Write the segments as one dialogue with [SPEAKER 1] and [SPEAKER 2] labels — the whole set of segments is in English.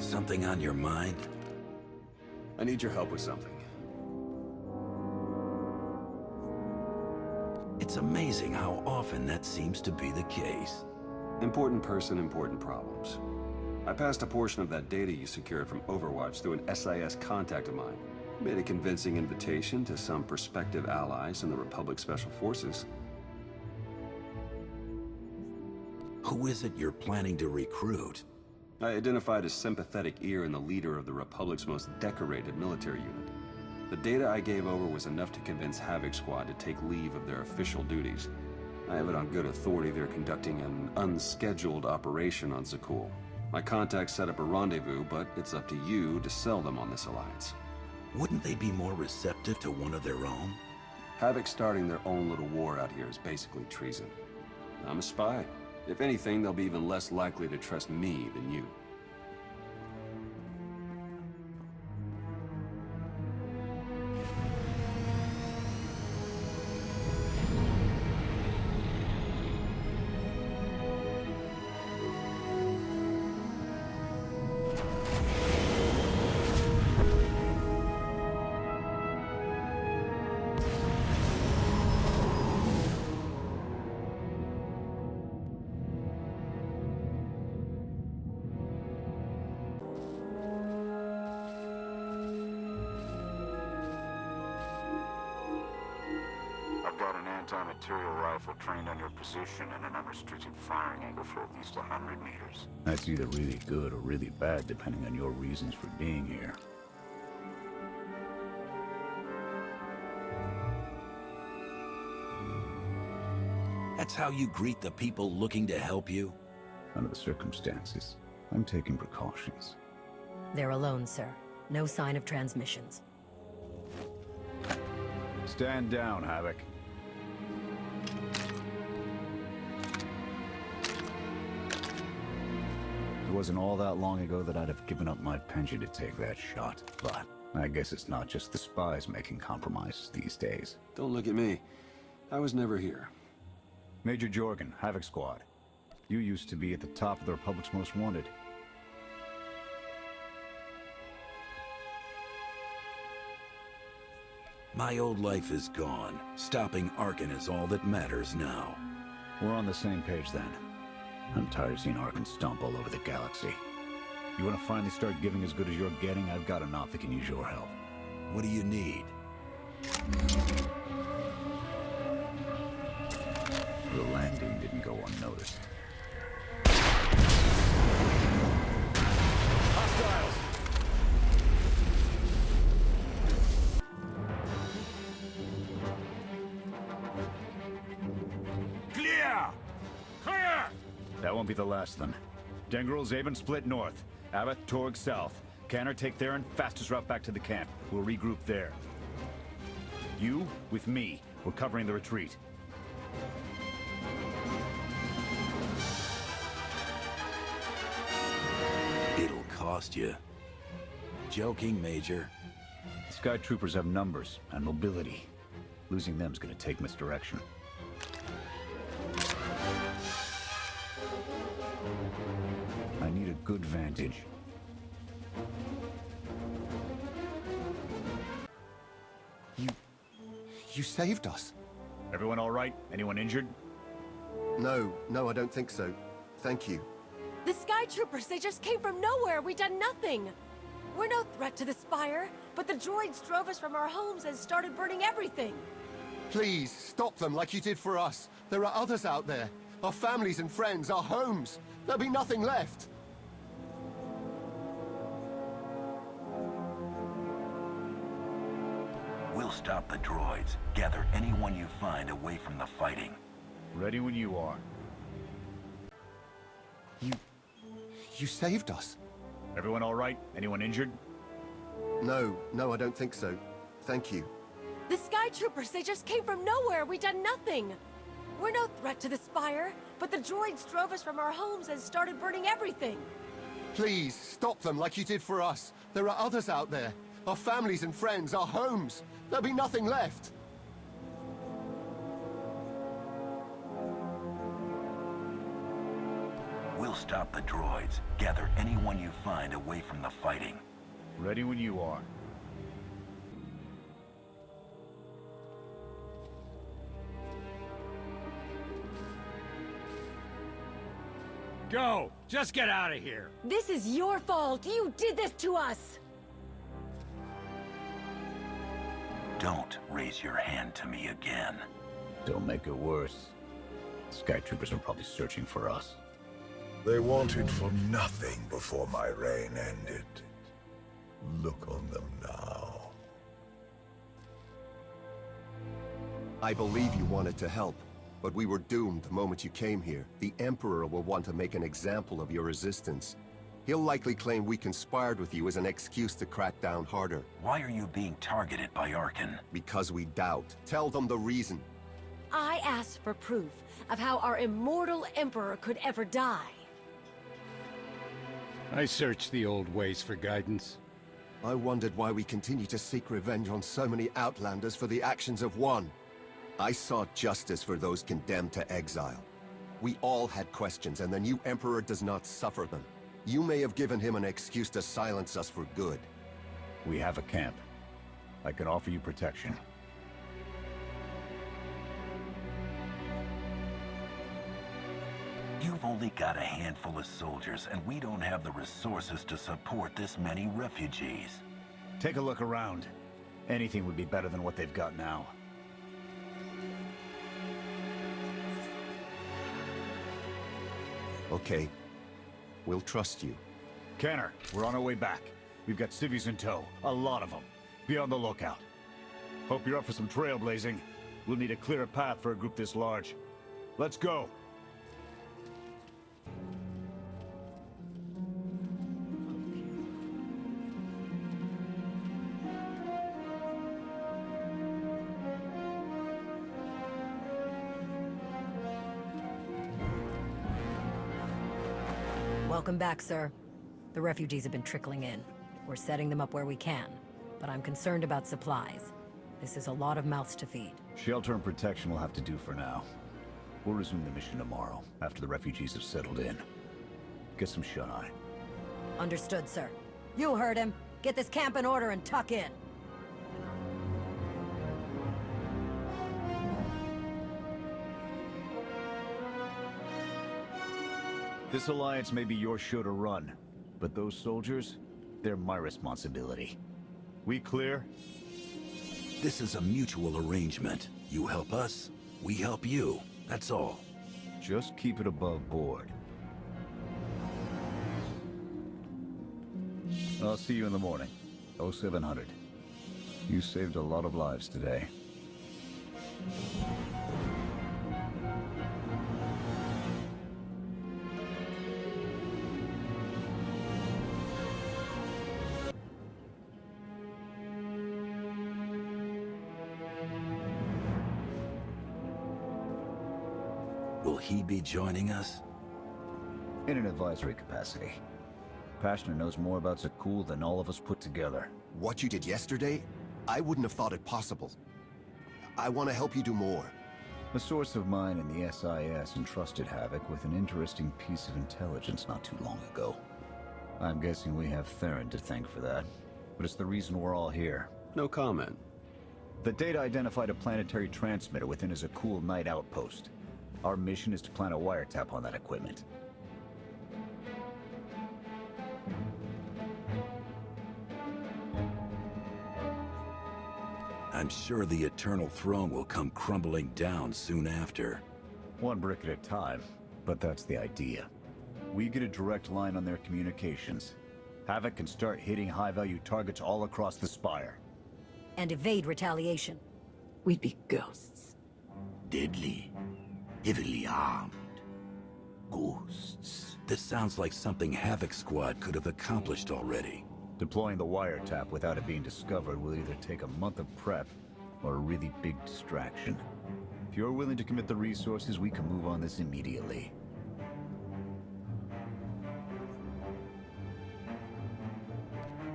[SPEAKER 1] Something on your mind?
[SPEAKER 2] I need your help with something.
[SPEAKER 1] It's amazing how often that seems to be the case.
[SPEAKER 2] Important person, important problems. I passed a portion of that data you secured from Overwatch through an SIS contact of mine. Made a convincing invitation to some prospective allies in the Republic Special Forces.
[SPEAKER 1] Who is it you're planning to recruit?
[SPEAKER 2] I identified a sympathetic ear in the leader of the Republic's most decorated military unit. The data I gave over was enough to convince Havoc Squad to take leave of their official duties. I have it on good authority they're conducting an unscheduled operation on Zakul. My contacts set up a rendezvous, but it's up to you to sell them on this alliance.
[SPEAKER 1] Wouldn't they be more receptive to one of their own?
[SPEAKER 2] Havoc starting their own little war out here is basically treason. I'm a spy. If anything, they'll be even less likely to trust me than you.
[SPEAKER 3] I've got an anti-material rifle trained on your position and an unrestricted firing angle for at least 100 meters.
[SPEAKER 4] That's either really good or really bad, depending on your reasons for being here.
[SPEAKER 1] That's how you greet the people looking to help you?
[SPEAKER 4] Under the circumstances, I'm taking precautions.
[SPEAKER 5] They're alone, sir. No sign of transmissions.
[SPEAKER 4] Stand down, Havoc. It wasn't all that long ago that I'd have given up my pension to take that shot, but I guess it's not just the spies making compromises these days.
[SPEAKER 2] Don't look at me. I was never here.
[SPEAKER 4] Major Jorgen, Havoc Squad. You used to be at the top of the Republic's Most Wanted.
[SPEAKER 1] My old life is gone. Stopping Arcann is all that matters now.
[SPEAKER 4] We're on the same page then. I'm tired of seeing Arcann stomp all over the galaxy. You want to finally start giving as good as you're getting? I've got enough that can use your help.
[SPEAKER 1] What do you need?
[SPEAKER 4] The landing didn't go unnoticed.
[SPEAKER 2] Hostiles!
[SPEAKER 3] Clear! Clear!
[SPEAKER 4] That won't be the last then. Dengril, Zaben split north. Abbott, Torg south. Canner take Theron, fastest route back to the camp. We'll regroup there. You, with me, we're covering the retreat.
[SPEAKER 1] It'll cost you. Joking, Major.
[SPEAKER 4] Sky Troopers have numbers and mobility. Losing them's gonna take misdirection. I need a good vantage.
[SPEAKER 6] You saved us.
[SPEAKER 4] Everyone all right? Anyone injured?
[SPEAKER 6] No, I don't think so. Thank you.
[SPEAKER 7] The Sky Troopers, they just came from nowhere. We done nothing. We're no threat to the Spire, but the droids drove us from our homes and started burning everything.
[SPEAKER 6] Please, stop them like you did for us. There are others out there. Our families and friends, our homes. There'll be nothing left.
[SPEAKER 1] We'll stop the droids. Gather anyone you find away from the fighting.
[SPEAKER 4] Ready when you are.
[SPEAKER 6] You saved us.
[SPEAKER 4] Everyone all right? Anyone injured?
[SPEAKER 6] No, I don't think so. Thank you.
[SPEAKER 7] The Sky Troopers, they just came from nowhere. We done nothing. We're no threat to the Spire, but the droids drove us from our homes and started burning everything.
[SPEAKER 6] Please, stop them like you did for us. There are others out there. Our families and friends, our homes. There'll be nothing left.
[SPEAKER 1] We'll stop stop the droids. Gather anyone you find away from the fighting.
[SPEAKER 4] Ready when you are.
[SPEAKER 8] Go! Just get out of here!
[SPEAKER 7] This is your fault! You did this to us!
[SPEAKER 1] Don't raise your hand to me again.
[SPEAKER 4] Don't make it worse. Sky Troopers are probably searching for us.
[SPEAKER 9] They wanted for nothing before my reign ended. Look on them now.
[SPEAKER 6] I believe you wanted to help, but we were doomed the moment you came here. The Emperor will want to make an example of your resistance. He'll likely claim we conspired with you as an excuse to crack down harder.
[SPEAKER 1] Why are you being targeted by Arcann?
[SPEAKER 6] Because we doubt. Tell them the reason.
[SPEAKER 7] I asked for proof of how our immortal Emperor could ever die.
[SPEAKER 8] I searched the old ways for guidance.
[SPEAKER 6] I wondered why we continue to seek revenge on so many Outlanders for the actions of one. I sought justice for those condemned to exile. We all had questions, and the new Emperor does not suffer them. You may have given him an excuse to silence us for good.
[SPEAKER 4] We have a camp. I can offer you protection.
[SPEAKER 1] You've only got a handful of soldiers, and we don't have the resources to support this many refugees.
[SPEAKER 4] Take a look around. Anything would be better than what they've got now.
[SPEAKER 6] Okay. We'll trust you.
[SPEAKER 4] Kenner, we're on our way back. We've got civvies in tow. A lot of them. Be on the lookout. Hope you're up for some trailblazing. We'll need a clearer path for a group this large. Let's go!
[SPEAKER 5] Welcome back, sir. The refugees have been trickling in. We're setting them up where we can, but I'm concerned about supplies. This is a lot of mouths to feed.
[SPEAKER 4] Shelter and protection will have to do for now. We'll resume the mission tomorrow, after the refugees have settled in. Get some shut-eye.
[SPEAKER 5] Understood, sir. You heard him. Get this camp in order and tuck in.
[SPEAKER 4] This alliance may be your show to run, but those soldiers, they're my responsibility. We clear?
[SPEAKER 1] This is a mutual arrangement. You help us, we help you. That's all.
[SPEAKER 4] Just keep it above board. I'll see you in the morning. 0700. You saved a lot of lives today.
[SPEAKER 1] Will he be joining us?
[SPEAKER 4] In an advisory capacity. Pashner knows more about Zakuul than all of us put together.
[SPEAKER 6] What you did yesterday? I wouldn't have thought it possible. I want to help you do more.
[SPEAKER 4] A source of mine in the SIS entrusted Havoc with an interesting piece of intelligence not too long ago. I'm guessing we have Theron to thank for that, but it's the reason we're all here.
[SPEAKER 2] No comment.
[SPEAKER 4] The data identified a planetary transmitter within a Zakuul night outpost. Our mission is to plant a wiretap on that equipment.
[SPEAKER 1] I'm sure the Eternal Throne will come crumbling down soon after.
[SPEAKER 4] One brick at a time, but that's the idea. We get a direct line on their communications. Havoc can start hitting high-value targets all across the Spire.
[SPEAKER 5] And evade retaliation. We'd be ghosts.
[SPEAKER 1] Deadly. Heavily armed. Ghosts. This sounds like something Havoc Squad could have accomplished already.
[SPEAKER 4] Deploying the wiretap without it being discovered will either take a month of prep or a really big distraction. If you're willing to commit the resources, we can move on this immediately.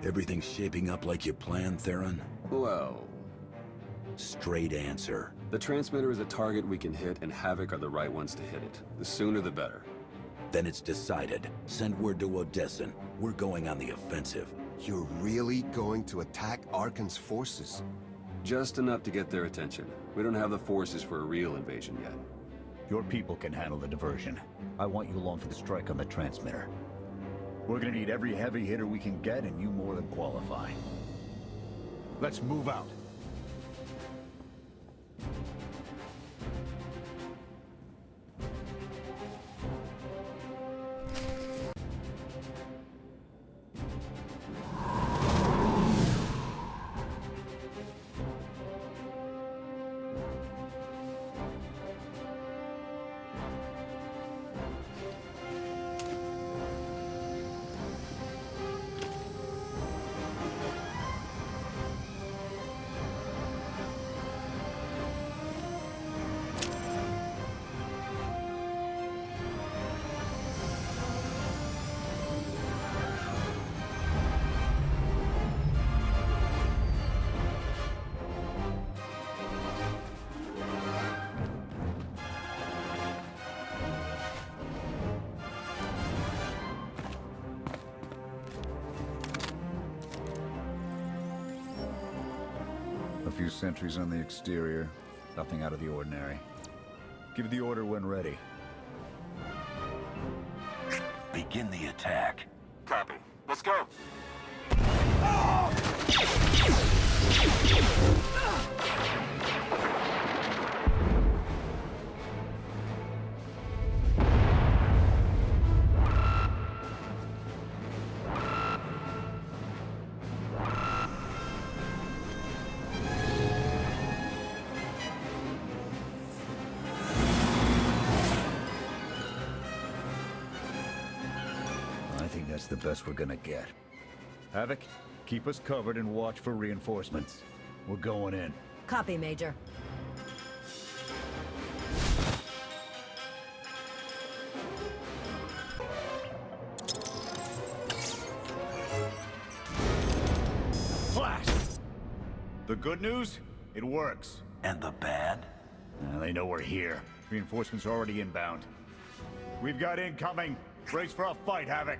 [SPEAKER 1] Everything's shaping up like you planned, Theron?
[SPEAKER 2] Well,
[SPEAKER 1] Straight answer.
[SPEAKER 2] the transmitter is a target we can hit, and Havoc are the right ones to hit it. The sooner the better.
[SPEAKER 1] Then it's decided. Send word to Odessen. We're going on the offensive.
[SPEAKER 6] You're really going to attack Arcann's forces?
[SPEAKER 2] Just enough to get their attention. We don't have the forces for a real invasion yet.
[SPEAKER 4] Your people can handle the diversion. I want you along for the strike on the transmitter. We're gonna need every heavy hitter we can get, and you more than qualify. Let's move out. A few sentries on the exterior. Nothing out of the ordinary. Give the order when ready.
[SPEAKER 1] Begin the attack.
[SPEAKER 3] Copy. Let's go.
[SPEAKER 4] I think that's the best we're gonna get. Havoc, keep us covered and watch for reinforcements. We're going in.
[SPEAKER 5] Copy, Major.
[SPEAKER 4] Blast! The good news? It works.
[SPEAKER 1] And the bad?
[SPEAKER 4] They know we're here. Reinforcements are already inbound. We've got incoming. Brace for a fight, Havoc.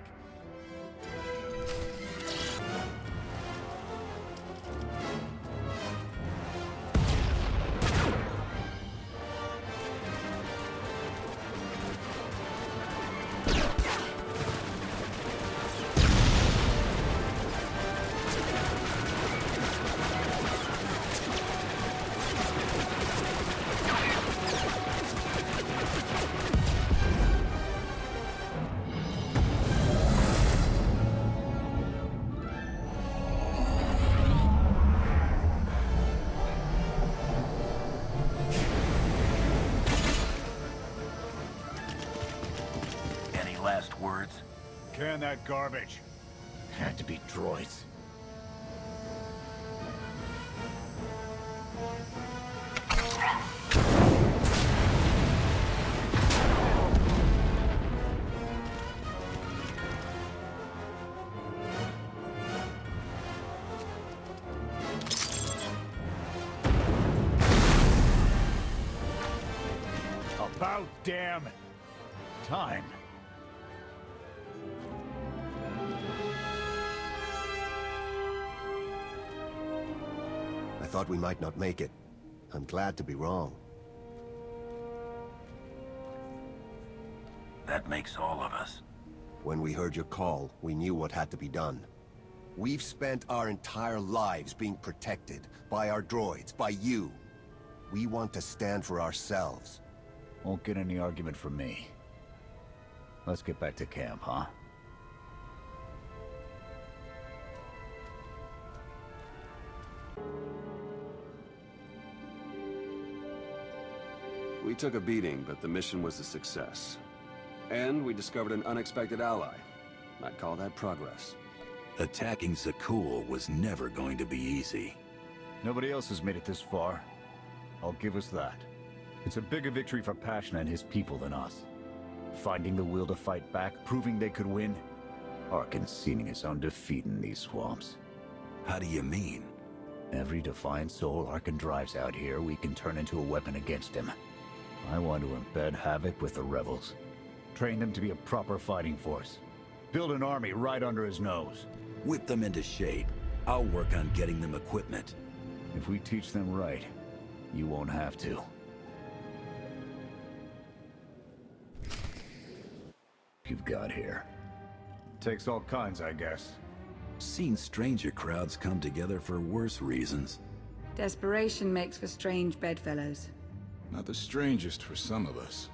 [SPEAKER 1] Last words?
[SPEAKER 4] Can that garbage. Had to be droids. About damn time.
[SPEAKER 6] I thought we might not make it. I'm glad to be wrong.
[SPEAKER 1] That makes all of us.
[SPEAKER 6] When we heard your call, we knew what had to be done. We've spent our entire lives being protected by our droids, by you. We want to stand for ourselves.
[SPEAKER 4] Won't get any argument from me. Let's get back to camp, huh?
[SPEAKER 2] We took a beating, but the mission was a success. And we discovered an unexpected ally. I'd call that progress.
[SPEAKER 1] Attacking Zakul was never going to be easy.
[SPEAKER 4] Nobody else has made it this far. I'll give us that. It's a bigger victory for Pashna and his people than us. Finding the will to fight back, proving they could win. Arcann's seen his own defeat in these swamps.
[SPEAKER 1] How do you mean?
[SPEAKER 4] Every defiant soul Arcann drives out here, we can turn into a weapon against him. I want to embed Havoc with the rebels. Train them to be a proper fighting force. Build an army right under his nose.
[SPEAKER 1] Whip them into shape. I'll work on getting them equipment.
[SPEAKER 4] If we teach them right, you won't have to. You've got here. Takes all kinds, I guess.
[SPEAKER 1] Seen stranger crowds come together for worse reasons.
[SPEAKER 10] Desperation makes for strange bedfellows.
[SPEAKER 11] Not the strangest for some of us.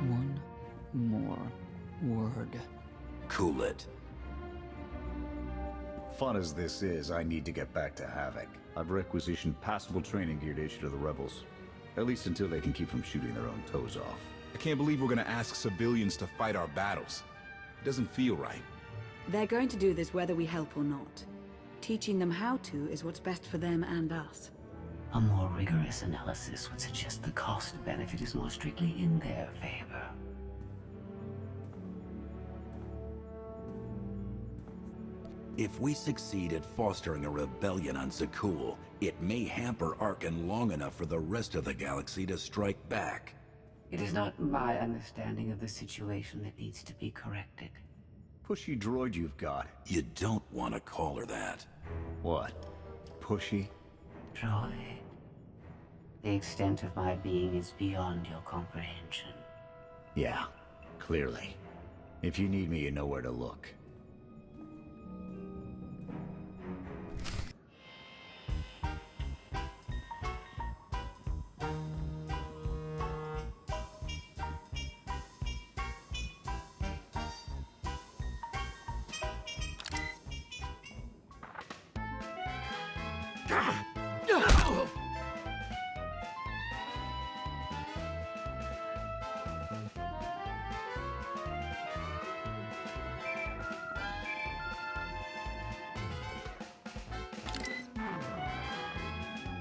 [SPEAKER 12] One more word.
[SPEAKER 1] Cool it.
[SPEAKER 4] Fun as this is, I need to get back to Havoc. I've requisitioned passable training gear to issue to the rebels. At least until they can keep from shooting their own toes off.
[SPEAKER 11] I can't believe we're gonna ask civilians to fight our battles. It doesn't feel right.
[SPEAKER 10] They're going to do this whether we help or not. Teaching them how to is what's best for them and us.
[SPEAKER 12] A more rigorous analysis would suggest the cost-benefit is more strictly in their favor.
[SPEAKER 1] If we succeed at fostering a rebellion on Zakul, it may hamper Arcann long enough for the rest of the galaxy to strike back.
[SPEAKER 12] It is not my understanding of the situation that needs to be corrected.
[SPEAKER 4] Pushy droid you've got.
[SPEAKER 1] You don't want to call her that.
[SPEAKER 4] What? Pushy?
[SPEAKER 12] Troy, the extent of my being is beyond your comprehension.
[SPEAKER 4] Yeah, clearly. If you need me, you know where to look.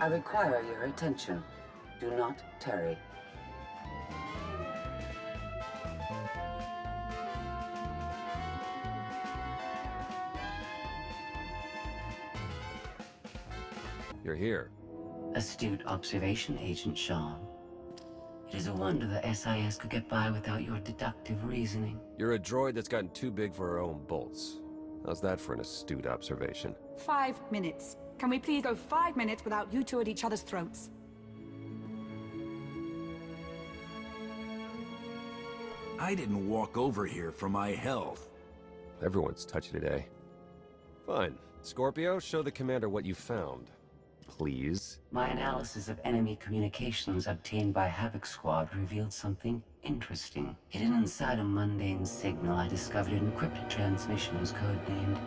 [SPEAKER 12] I require your attention. Do not tarry.
[SPEAKER 2] You're here.
[SPEAKER 12] Astute observation, Agent Shaw. It is a wonder the SIS could get by without your deductive reasoning.
[SPEAKER 2] You're a droid that's gotten too big for her own bolts. How's that for an astute observation?
[SPEAKER 10] 5 minutes. Can we please go 5 minutes without you two at each other's throats?
[SPEAKER 1] I didn't walk over here for my health.
[SPEAKER 2] Everyone's touchy today. Fine. Scorpio, show the commander what you found. Please.
[SPEAKER 12] My analysis of enemy communications obtained by Havoc Squad revealed something interesting. Hidden inside a mundane signal, I discovered an encrypted transmissions codenamed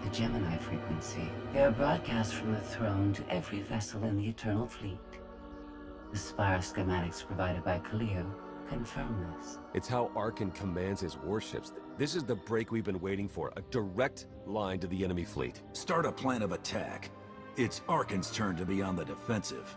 [SPEAKER 12] the Gemini frequency. They are broadcast from the throne to every vessel in the Eternal Fleet. The Spire schematics provided by Khalil confirm this.
[SPEAKER 2] It's how Arcann commands his warships. This is the break we've been waiting for. A direct line to the enemy fleet.
[SPEAKER 1] Start a plan of attack. It's Arcann's turn to be on the defensive.